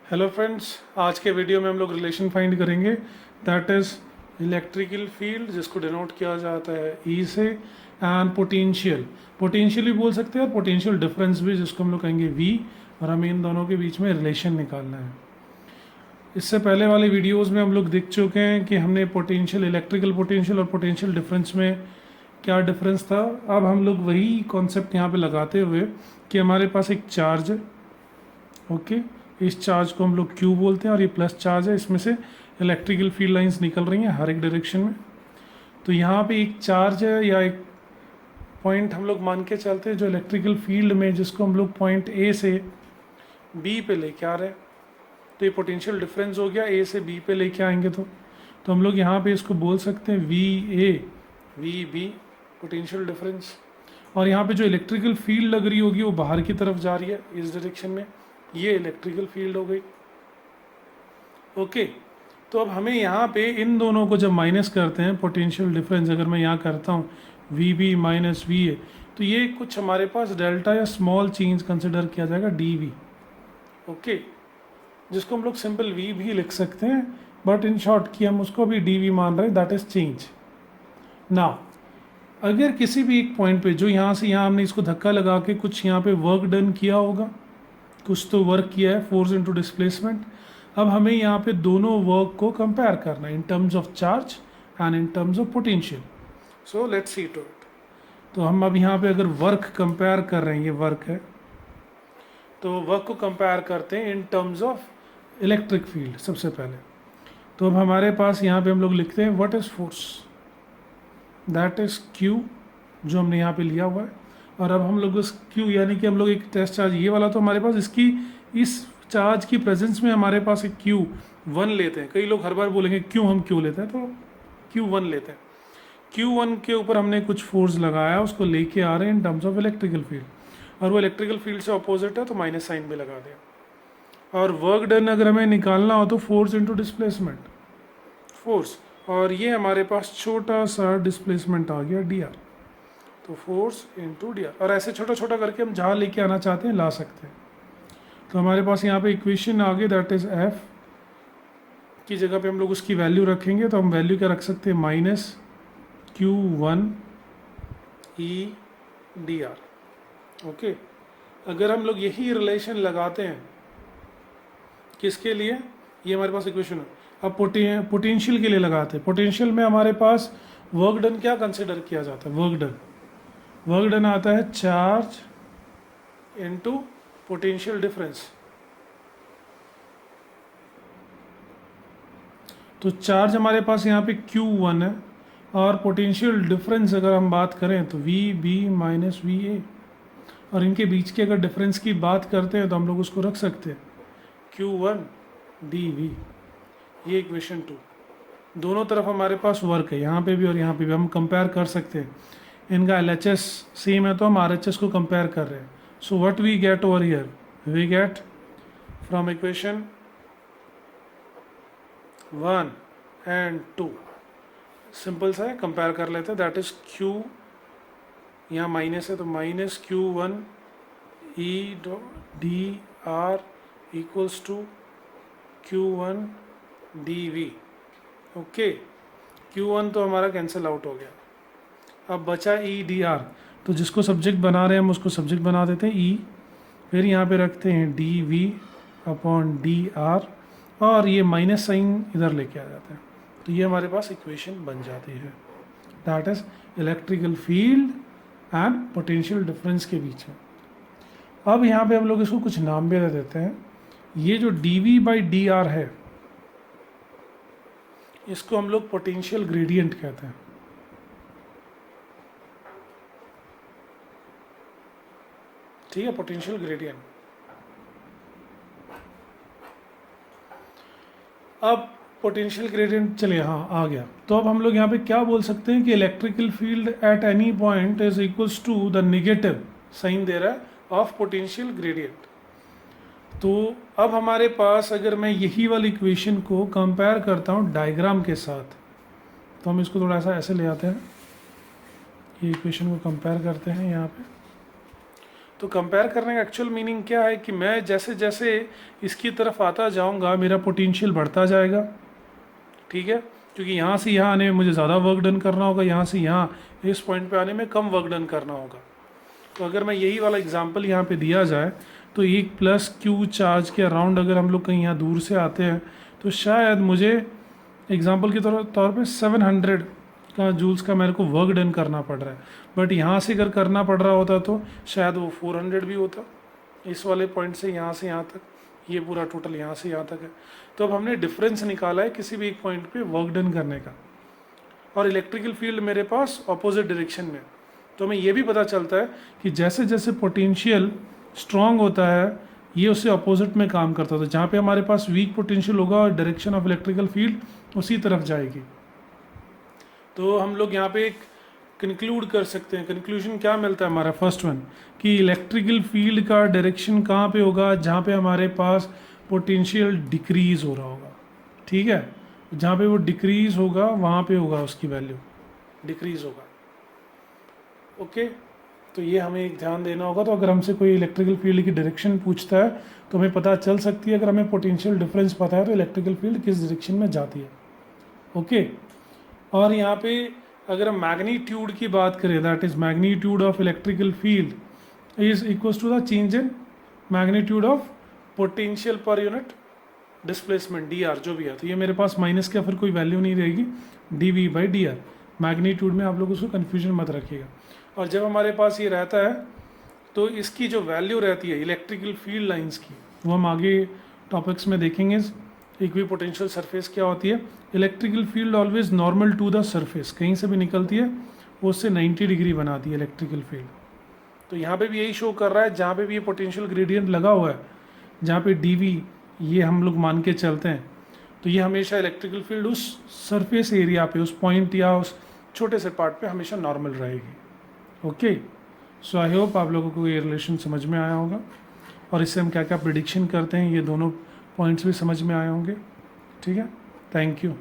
Hello friends, आज के video में हम लोग रिलेशन फाइंड करेंगे दैट इज़ इलेक्ट्रिकल फील्ड जिसको डिनोट किया जाता है ई से एंड पोटेंशियल। पोटेंशियल भी बोल सकते हैं और पोटेंशियल डिफरेंस भी जिसको हम लोग कहेंगे वी, और हमें इन दोनों के बीच में रिलेशन निकालना है। इससे पहले वाले वीडियोस में हम लोग देख चुके हैं कि हमने पोटेंशियल, इलेक्ट्रिकल पोटेंशियल और पोटेंशियल डिफरेंस में क्या डिफरेंस था। अब हम लोग वही कॉन्सेप्ट यहाँ पे लगाते हुए कि हमारे पास एक चार्ज है, ओके, इस चार्ज को हम लोग Q बोलते हैं और ये प्लस चार्ज है, इसमें से इलेक्ट्रिकल फील्ड लाइंस निकल रही हैं हर एक डायरेक्शन में। तो यहाँ पे एक चार्ज है या एक पॉइंट हम लोग मान के चलते हैं जो इलेक्ट्रिकल फील्ड में, जिसको हम लोग पॉइंट A से B पे लेके आ रहे हैं। तो ये पोटेंशियल डिफरेंस हो गया, A से B पे लेके आएंगे तो हम लोग यहाँ पे इसको बोल सकते हैं VA VB पोटेंशियल डिफरेंस। और यहाँ पे जो इलेक्ट्रिकल फील्ड लग रही होगी वो बाहर की तरफ जा रही है इस डायरेक्शन में, ये इलेक्ट्रिकल फील्ड हो गई। ओके, तो अब हमें यहाँ पे इन दोनों को जब माइनस करते हैं, पोटेंशियल डिफरेंस अगर मैं यहाँ करता हूँ VB माइनस VA, तो ये कुछ हमारे पास डेल्टा या स्मॉल चेंज कंसिडर किया जाएगा DV, ओके, जिसको हम लोग सिंपल V भी लिख सकते हैं, बट इन शॉर्ट कि हम उसको भी DV मान रहे हैं, दैट इज चेंज। नाउ अगर किसी भी एक पॉइंट पे जो यहाँ से यहाँ हमने इसको धक्का लगा के कुछ यहाँ पे वर्क डन किया होगा, कुछ तो वर्क किया है, फोर्स इनटू डिस्प्लेसमेंट। अब हमें यहाँ पे दोनों वर्क को कंपेयर करना है in terms of charge and in terms of potential. So let's see to it. तो हम अब यहाँ पे अगर वर्क कंपेयर कर रहे हैं, ये वर्क है, तो वर्क को कंपेयर करते हैं इन टर्म्स ऑफ इलेक्ट्रिक फील्ड सबसे पहले। तो अब हमारे पास यहाँ पे हम लोग लिखते हैं what is force, that is Q, जो हमने यहाँ पे लिया हुआ है। और अब हम लोग उस Q यानी कि हम लोग एक टेस्ट चार्ज ये वाला, तो हमारे पास इसकी इस चार्ज की प्रेजेंस में हमारे पास एक Q1 लेते हैं। कई लोग हर बार बोलेंगे क्यों हम Q लेते हैं, तो Q1 लेते हैं। Q1 के ऊपर हमने कुछ फोर्स लगाया, उसको लेके आ रहे हैं इन टर्म्स ऑफ इलेक्ट्रिकल फील्ड, और वो इलेक्ट्रिकल फील्ड से अपोजिट है तो माइनस साइन भी लगा दिया। और वर्क डन अगर हमें निकालना हो तो फोर्स इंटू डिस्प्लेसमेंट, फोर्स, और ये हमारे पास छोटा सा डिस्प्लेसमेंट आ गया dr, तो फोर्स इंटू dr। और ऐसे छोटा छोटा करके हम जहाँ लेके आना चाहते हैं ला सकते हैं। तो हमारे पास यहाँ पे इक्वेशन आ गई, दैट इज F की जगह पे हम लोग उसकी वैल्यू रखेंगे, तो हम वैल्यू क्या रख सकते हैं, minus Q1 E dr, okay. अगर हम लोग यही रिलेशन लगाते हैं किसके लिए, ये हमारे पास इक्वेशन है, अब पोटेंशियल के लिए लगाते हैं। पोटेंशियल में हमारे पास वर्क डन क्या कंसिडर किया जाता है, वर्क डन आता है चार्ज इनटू पोटेंशियल डिफरेंस। तो चार्ज हमारे पास यहाँ पे Q1 है, और पोटेंशियल डिफरेंस अगर हम बात करें तो VB माइनस VA, और इनके बीच के अगर डिफरेंस की बात करते हैं तो हम लोग उसको रख सकते हैं Q1 DV, ये इक्वेशन 2। दोनों तरफ हमारे पास वर्क है, यहाँ पे भी और यहाँ पे भी, हम कंपेयर कर सकते हैं। इनका LHS सेम है तो हम RHS को कंपेयर कर रहे हैं। So what we get over here, we get from equation 1 and 2, simple सा है, कंपेयर कर लेते हैं, दैट इज Q, यहाँ माइनस है तो minus Q1 E dr equals to Q1 dV, okay. Q1 तो हमारा कैंसिल आउट हो गया, अब बचा E dr, तो जिसको सब्जेक्ट बना रहे हैं हम उसको सब्जेक्ट बना देते हैं E, फिर यहाँ पे रखते हैं dV अपॉन dr, और ये माइनस साइन इधर लेके आ जाता है, तो ये हमारे पास इक्वेशन बन जाती है, that is electrical field and potential difference के बीच में। अब यहाँ पे हम लोग इसको कुछ नाम भी दे देते हैं। ये जो dV बाई dr है, इसको हम लोग पोटेंशियल ग्रेडियंट कहते हैं, ठीक है, पोटेंशियल ग्रेडियंट। अब पोटेंशियल ग्रेडियंट चलिए हाँ आ गया, तो अब हम लोग यहाँ पे क्या बोल सकते हैं कि electrical field at any point is equals to the negative sign दे रहा है ऑफ पोटेंशियल ग्रेडियंट। तो अब हमारे पास अगर मैं यही वाली इक्वेशन को कंपेयर करता हूँ डायग्राम के साथ, तो हम इसको थोड़ा सा ऐसे ले आते हैं, ये इक्वेशन को कंपेयर करते हैं यहाँ पे। तो कंपेयर करने का एक्चुअल मीनिंग क्या है कि मैं जैसे जैसे इसकी तरफ आता जाऊंगा मेरा पोटेंशियल बढ़ता जाएगा, ठीक है, क्योंकि यहाँ से यहाँ आने में मुझे ज़्यादा वर्क डन करना होगा, यहाँ से यहाँ इस पॉइंट पे आने में कम वर्क डन करना होगा। तो अगर मैं यही वाला एग्जांपल यहाँ पे दिया जाए तो एक प्लस क्यू चार्ज के अराउंड अगर हम लोग कहीं यहाँ दूर से आते हैं तो शायद मुझे एग्जांपल के तौर पे 700 का जूल्स का मेरे को वर्क डन करना पड़ रहा है, बट यहाँ से अगर करना पड़ रहा होता तो शायद वो 400 भी होता, इस वाले पॉइंट से यहाँ तक, ये पूरा टोटल यहाँ से यहाँ तक है। तो अब हमने डिफरेंस निकाला है किसी भी एक पॉइंट पे वर्क डन करने का, और इलेक्ट्रिकल फील्ड मेरे पास ऑपोजिट डायरेक्शन में, तो हमें ये भी पता चलता है कि जैसे जैसे पोटेंशियल स्ट्रांग होता है ये उससे अपोजिट में काम करता था, जहाँ पे हमारे पास वीक पोटेंशियल होगा और डायरेक्शन ऑफ इलेक्ट्रिकल फील्ड उसी तरफ जाएगी। तो हम लोग यहाँ पे एक कंक्लूड कर सकते हैं, कंक्लूजन क्या मिलता है हमारा फर्स्ट वन, कि इलेक्ट्रिकल फील्ड का डायरेक्शन कहाँ पे होगा, जहाँ पे हमारे पास पोटेंशियल डिक्रीज हो रहा होगा, ठीक है, जहाँ पे वो डिक्रीज होगा वहाँ पे होगा उसकी वैल्यू डिक्रीज होगा। ओके, तो ये हमें एक ध्यान देना होगा। तो अगर हमसे कोई इलेक्ट्रिकल फील्ड की डायरेक्शन पूछता है तो हमें पता चल सकती है, अगर हमें पोटेंशियल डिफरेंस पता है तो इलेक्ट्रिकल फील्ड किस डायरेक्शन में जाती है। ओके, और यहाँ पे अगर हम मैग्नीट्यूड की बात करें, that is magnitude of electrical field is equals to the change in magnitude of potential per unit displacement D R जो भी है, तो ये मेरे पास माइनस का फिर कोई वैल्यू नहीं रहेगी, D V by D R. Magnitude में आप लोग उसको कन्फ्यूजन मत रखिएगा। और जब हमारे पास ये रहता है तो इसकी जो वैल्यू रहती है इलेक्ट्रिकल फील्ड लाइंस की, वो हम आगे टॉपिक्स में देखेंगे। इक्वी पोटेंशियल सरफेस क्या होती है, electrical field always normal to the surface, कहीं से भी निकलती है वो उससे 90 डिग्री बनाती है इलेक्ट्रिकल फील्ड। तो यहाँ पे भी यही शो कर रहा है, जहाँ पे भी ये पोटेंशियल ग्रेडियंट लगा हुआ है, जहाँ पे डी वी ये हम लोग मान के चलते हैं, तो ये हमेशा इलेक्ट्रिकल फील्ड उस सरफेस एरिया पे, उस पॉइंट या उस छोटे से पार्ट पे हमेशा नॉर्मल रहेगी। ओके, सो आई होप आप लोगों को ये रिलेशन समझ में आया होगा, और इससे हम क्या क्या प्रिडिक्शन करते हैं ये दोनों पॉइंट्स भी समझ में आए होंगे। ठीक है, थैंक यू।